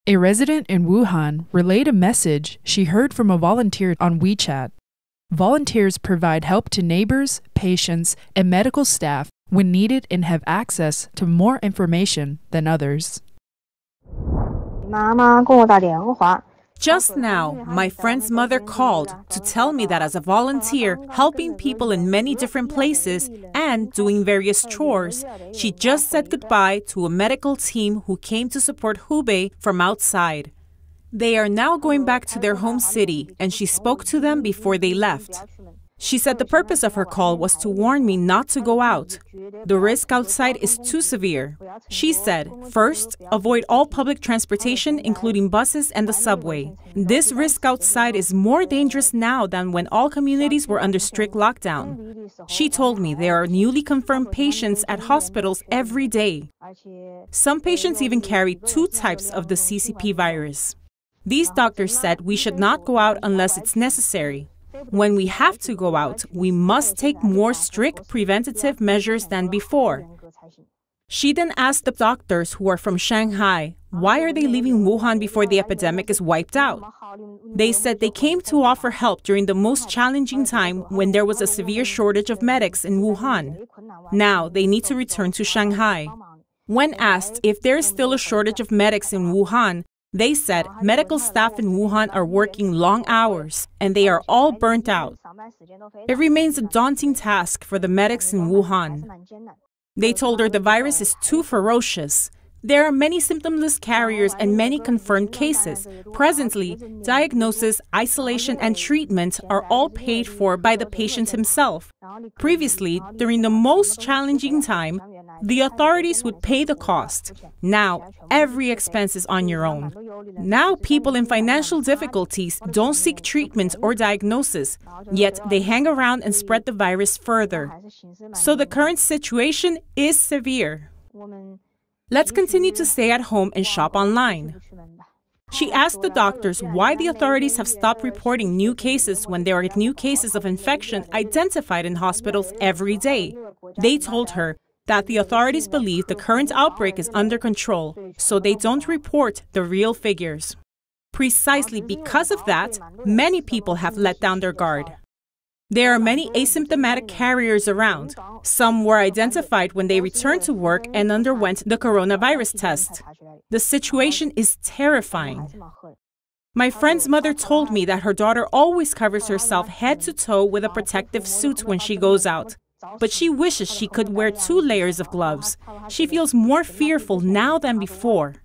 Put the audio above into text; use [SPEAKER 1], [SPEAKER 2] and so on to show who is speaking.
[SPEAKER 1] A resident in Wuhan relayed a message she heard from a volunteer on WeChat. Volunteers provide help to neighbors, patients, and medical staff when needed and have access to more information than others.
[SPEAKER 2] Just now, my friend's mother called to tell me that as a volunteer, helping people in many different places and doing various chores, she just said goodbye to a medical team who came to support Hubei from outside. They are now going back to their home city, and she spoke to them before they left. She said the purpose of her call was to warn me not to go out. The risk outside is too severe. She said, first, avoid all public transportation, including buses and the subway. This risk outside is more dangerous now than when all communities were under strict lockdown. She told me there are newly confirmed patients at hospitals every day. Some patients even carry 2 types of the CCP virus. These doctors said we should not go out unless it's necessary. When we have to go out, we must take more strict preventative measures than before. She then asked the doctors who are from Shanghai, why are they leaving Wuhan before the epidemic is wiped out? They said they came to offer help during the most challenging time when there was a severe shortage of medics in Wuhan. Now they need to return to Shanghai. When asked if there is still a shortage of medics in Wuhan, they said medical staff in Wuhan are working long hours and they are all burnt out. It remains a daunting task for the medics in Wuhan. They told her the virus is too ferocious. There are many symptomless carriers and many confirmed cases. Presently, diagnosis, isolation, and treatment are all paid for by the patient himself. Previously, during the most challenging time, the authorities would pay the cost. Now, every expense is on your own. Now, people in financial difficulties don't seek treatment or diagnosis, yet they hang around and spread the virus further. So the current situation is severe. Let's continue to stay at home and shop online. She asked the doctors why the authorities have stopped reporting new cases when there are new cases of infection identified in hospitals every day. They told her that the authorities believe the current outbreak is under control, so they don't report the real figures. Precisely because of that, many people have let down their guard. There are many asymptomatic carriers around. Some were identified when they returned to work and underwent the coronavirus test. The situation is terrifying. My friend's mother told me that her daughter always covers herself head to toe with a protective suit when she goes out. But she wishes she could wear 2 layers of gloves. She feels more fearful now than before.